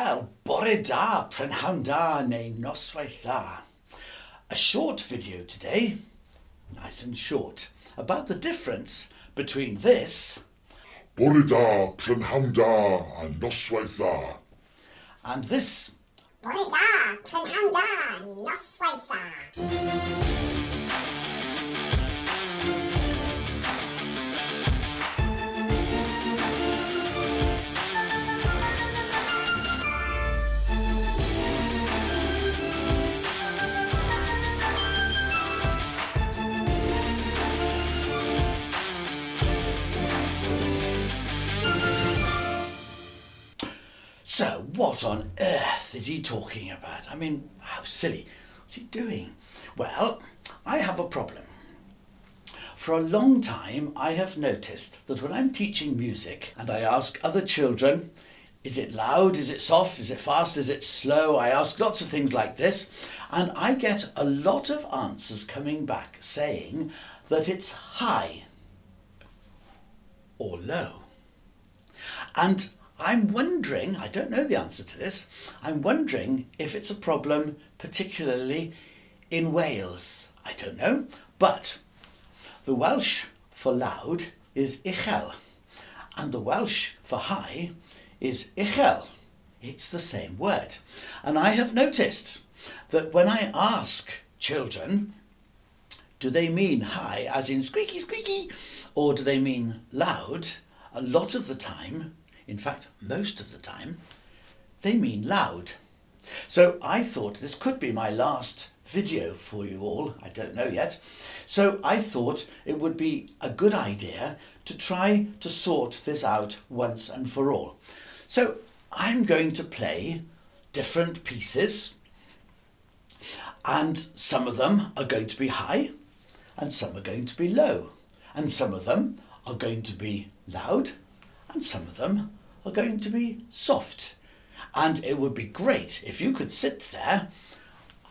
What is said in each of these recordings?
Wel, bore da, prynhawn da neu noswaith dda. A short video today, nice and short, about the difference between this Bore da, prynhawn da, a noswaith dda. and this. Bore da, prynhawn da, noswaith dda. So, what on earth is he talking about? I mean, how silly. What's he doing? Well, I have a problem. For a long time, I have noticed that when I'm teaching music and I ask other children, is it loud, is it soft, is it fast, is it slow? I ask lots of things like this, and I get a lot of answers coming back saying that it's high or low. And I'm wondering, I don't know the answer to this, I'm wondering if it's a problem particularly in Wales. I don't know, but the Welsh for loud is uchel, and the Welsh for high is uchel. It's the same word. And I have noticed that when I ask children, do they mean high as in squeaky squeaky, or do they mean loud, a lot of the time, in fact, most of the time, they mean loud. So I thought this could be my last video for you all. I don't know yet. So I thought it would be a good idea to try to sort this out once and for all. So I'm going to play different pieces, and some of them are going to be high, and some are going to be low, and some of them are going to be loud, and some of them are going to be soft. And it would be great if you could sit there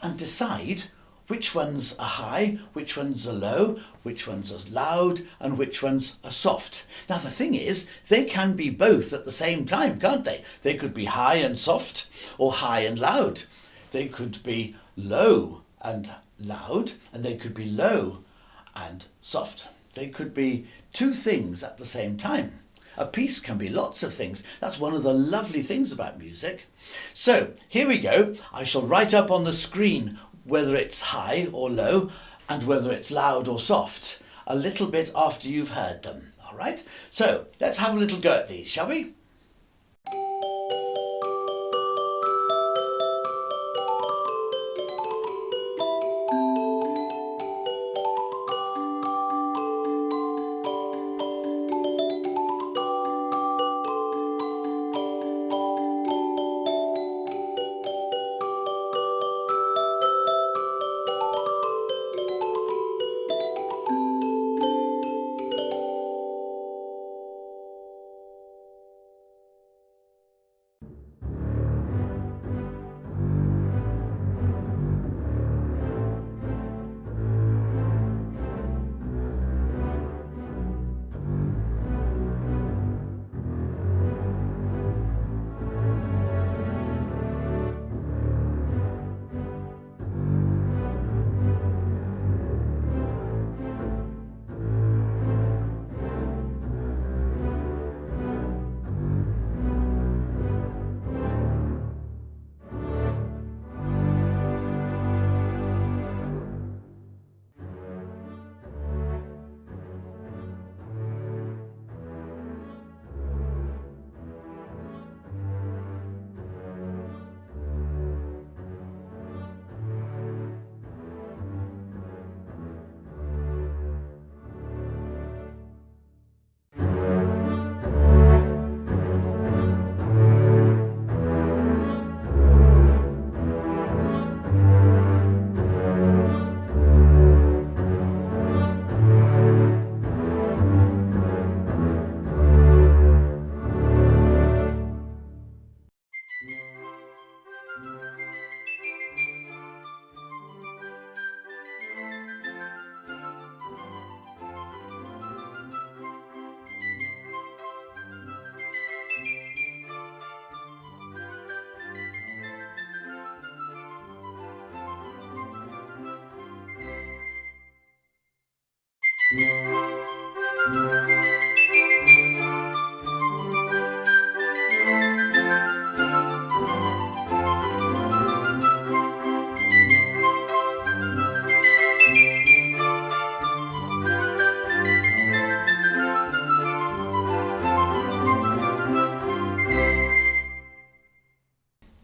and decide which ones are high, which ones are low, which ones are loud, and which ones are soft. Now the thing is, they can be both at the same time, can't they? They could be high and soft, or high and loud. They could be low and loud, and they could be low and soft. They could be two things at the same time. A piece can be lots of things. That's one of the lovely things about music. So here we go. I shall write up on the screen whether it's high or low and whether it's loud or soft a little bit after you've heard them. All right? So let's have a little go at these, shall we?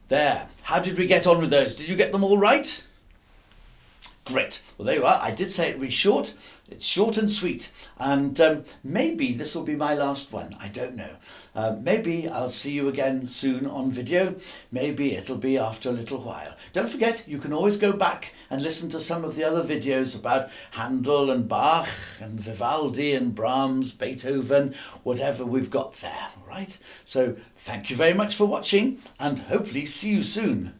There. How did we get on with those? Did you get them all right? Great. Well, there you are. I did say it would be short. It's short and sweet. And maybe this will be my last one. I don't know. Maybe I'll see you again soon on video. Maybe it'll be after a little while. Don't forget, you can always go back and listen to some of the other videos about Handel and Bach and Vivaldi and Brahms, Beethoven, whatever we've got there, right? So thank you very much for watching and hopefully see you soon.